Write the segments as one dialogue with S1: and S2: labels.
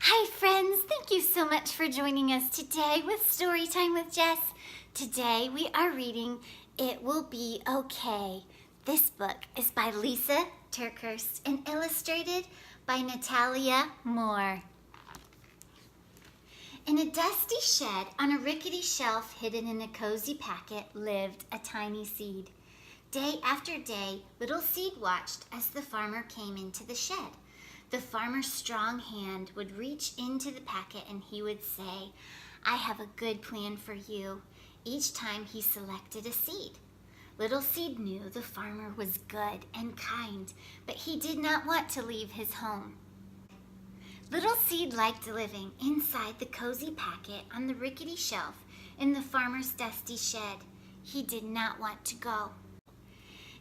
S1: Hi friends, thank you so much for joining us today with Storytime with Jess. Today we are reading It Will Be Okay. This book is by Lysa TerKeurst and illustrated by Natalia Moore. In a dusty shed on a rickety shelf hidden in a cozy packet lived a tiny seed. Day after day, little seed watched as the farmer came into the shed. The farmer's strong hand would reach into the packet and he would say, "I have a good plan for you," each time he selected a seed. Little seed knew the farmer was good and kind, but he did not want to leave his home. Little seed liked living inside the cozy packet on the rickety shelf in the farmer's dusty shed. He did not want to go.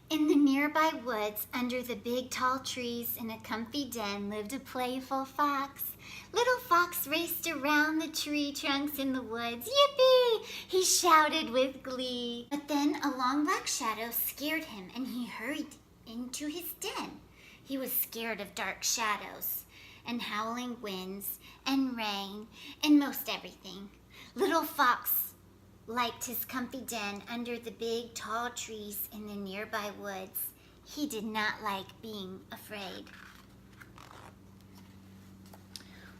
S1: In the nearby woods, under the big tall trees in a comfy den, lived a playful fox. Little Fox raced around the tree trunks in the woods. Yippee! He shouted with glee. But then a long black shadow scared him and he hurried into his den. He was scared of dark shadows and howling winds and rain and most everything. Little Fox liked his comfy den under the big tall trees in the nearby woods. He did not like being afraid.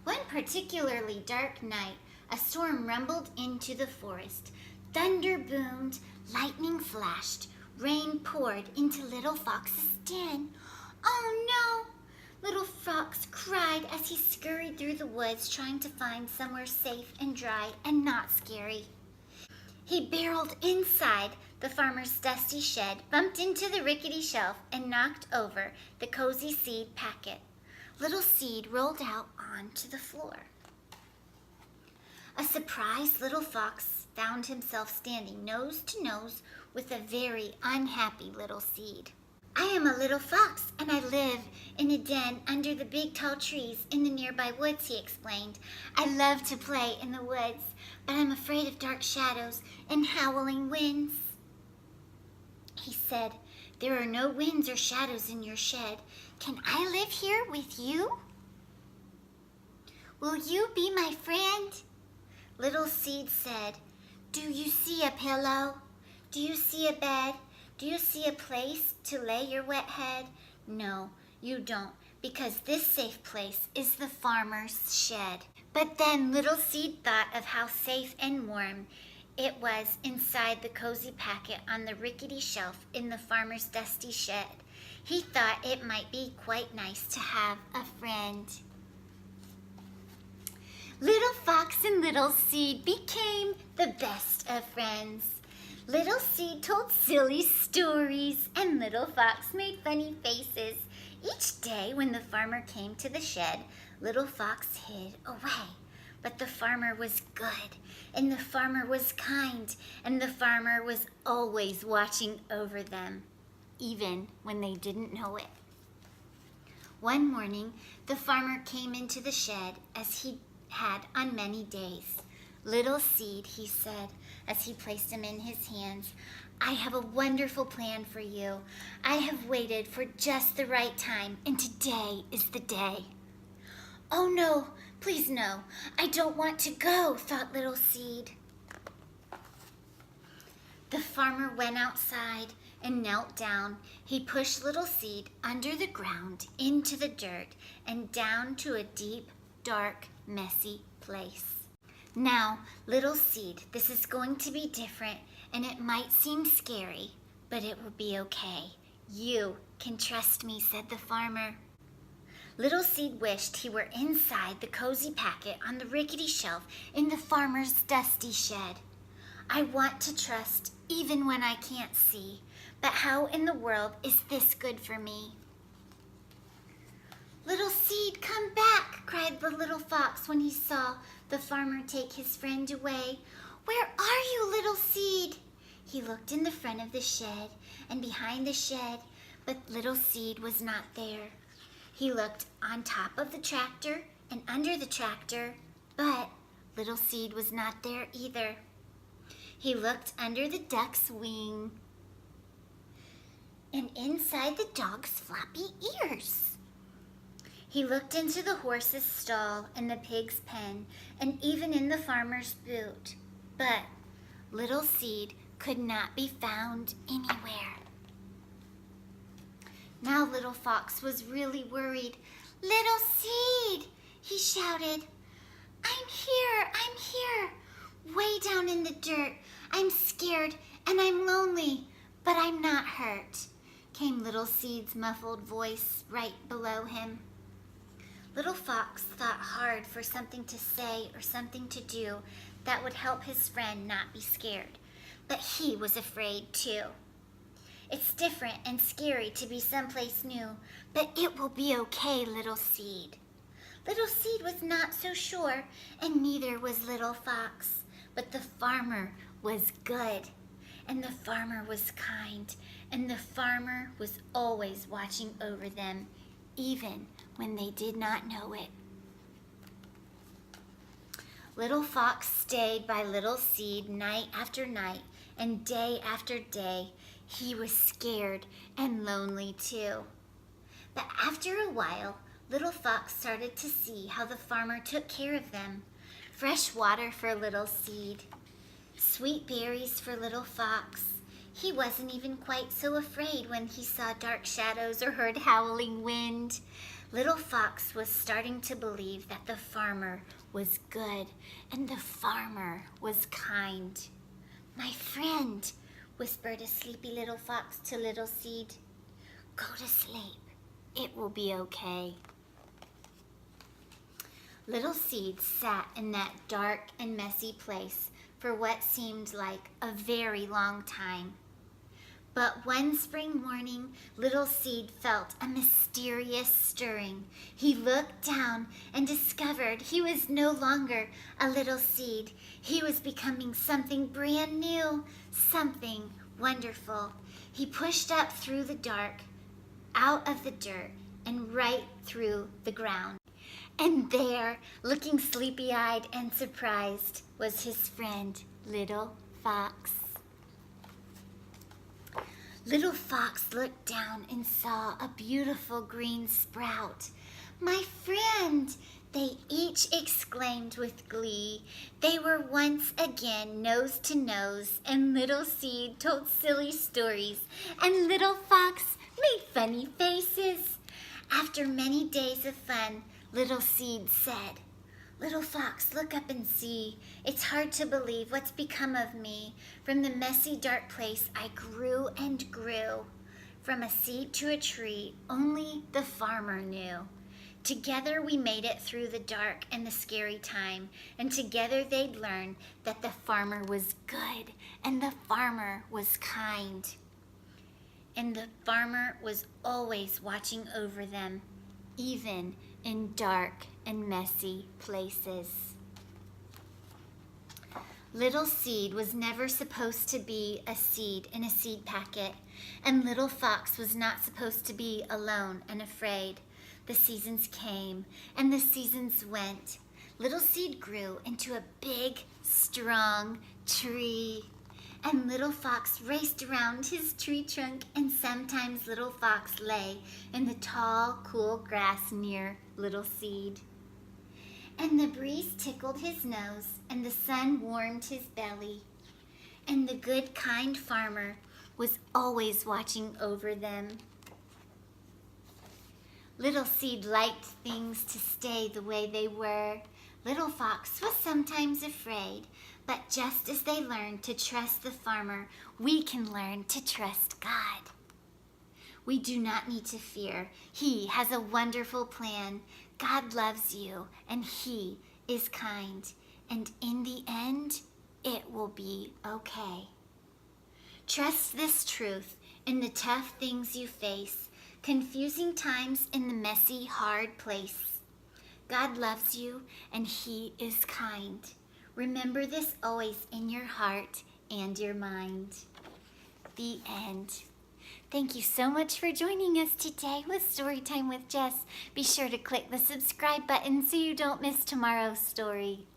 S1: One particularly dark night, a storm rumbled into the forest. Thunder boomed, lightning flashed, rain poured into Little Fox's den. "Oh no!" Little Fox cried as he scurried through the woods trying to find somewhere safe and dry and not scary. He barreled inside the farmer's dusty shed, bumped into the rickety shelf, and knocked over the cozy seed packet. Little Seed rolled out onto the floor. A surprised Little Fox found himself standing nose to nose with a very unhappy Little Seed. "I am a little fox, and I live in a den under the big tall trees in the nearby woods," he explained. "I love to play in the woods, but I'm afraid of dark shadows and howling winds." He said, "There are no winds or shadows in your shed. Can I live here with you? Will you be my friend?" Little Seed said, "Do you see a pillow? Do you see a bed? Do you see a place to lay your wet head? No, you don't, because this safe place is the farmer's shed." But then Little Seed thought of how safe and warm it was inside the cozy packet on the rickety shelf in the farmer's dusty shed. He thought it might be quite nice to have a friend. Little Fox and Little Seed became the best of friends. Little Seed told silly stories, and Little Fox made funny faces. Each day when the farmer came to the shed, Little Fox hid away. But the farmer was good, and the farmer was kind, and the farmer was always watching over them, even when they didn't know it. One morning, the farmer came into the shed as he had on many days. "Little Seed," he said as he placed him in his hands, "I have a wonderful plan for you. I have waited for just the right time, and today is the day." "Oh no, please no, I don't want to go," thought Little Seed. The farmer went outside and knelt down. He pushed Little Seed under the ground, into the dirt, and down to a deep, dark, messy place. "Now, Little Seed, this is going to be different, and it might seem scary, but it will be okay. You can trust me," said the farmer. Little Seed wished he were inside the cozy packet on the rickety shelf in the farmer's dusty shed. "I want to trust even when I can't see, but how in the world is this good for me?" "Little Seed, come back!" cried the little fox when he saw the farmer take his friend away. "Where are you, Little Seed?" He looked in the front of the shed and behind the shed, but Little Seed was not there. He looked on top of the tractor and under the tractor, but Little Seed was not there either. He looked under the duck's wing and inside the dog's floppy ears. He looked into the horse's stall and the pig's pen and even in the farmer's boot. But little Seed could not be found anywhere. Now Little Fox was really worried. "Little Seed," he shouted. I'm here, way down in the dirt. I'm scared and I'm lonely, but I'm not hurt," came Little Seed's muffled voice right below him. Little Fox thought hard for something to say or something to do that would help his friend not be scared, but he was afraid too. "It's different and scary to be someplace new, but it will be okay, Little Seed." Little Seed was not so sure, and neither was Little Fox. But the farmer was good, and the farmer was kind, and the farmer was always watching over them, even when they did not know it. Little Fox stayed by Little Seed night after night and day after day. He was scared and lonely too. But after a while, Little Fox started to see how the farmer took care of them. Fresh water for Little Seed, sweet berries for Little Fox. He wasn't even quite so afraid when he saw dark shadows or heard howling wind. Little Fox was starting to believe that the farmer was good and the farmer was kind. "My friend," whispered a sleepy Little Fox to Little Seed, "go to sleep. It will be okay." Little Seed sat in that dark and messy place for what seemed like a very long time. But one spring morning, Little Seed felt a mysterious stirring. He looked down and discovered he was no longer a little seed. He was becoming something brand new, something wonderful. He pushed up through the dark, out of the dirt, and right through the ground. And there, looking sleepy-eyed and surprised, was his friend, Little Fox. Little Fox looked down and saw a beautiful green sprout. "My friend!" they each exclaimed with glee. They were once again nose to nose, and Little Seed told silly stories, and Little Fox made funny faces. After many days of fun, Little Seed said, "Little Fox, look up and see. It's hard to believe what's become of me. From the messy, dark place, I grew and grew. From a seed to a tree, only the farmer knew. Together we made it through the dark and the scary time, and together they'd learn that the farmer was good and the farmer was kind. And the farmer was always watching over them, even in dark and messy places." Little Seed was never supposed to be a seed in a seed packet, and Little Fox was not supposed to be alone and afraid. The seasons came and the seasons went. Little Seed grew into a big, strong tree. And Little Fox raced around his tree trunk, and sometimes Little Fox lay in the tall, cool grass near Little Seed. And the breeze tickled his nose, and the sun warmed his belly. And the good, kind farmer was always watching over them. Little Seed liked things to stay the way they were. Little Fox was sometimes afraid, but just as they learned to trust the farmer, we can learn to trust God. We do not need to fear. He has a wonderful plan. God loves you, and He is kind. And in the end, it will be okay. Trust this truth in the tough things you face, confusing times in the messy, hard place. God loves you, and He is kind. Remember this always in your heart and your mind. The end. Thank you so much for joining us today with Storytime with Jess. Be sure to click the subscribe button so you don't miss tomorrow's story.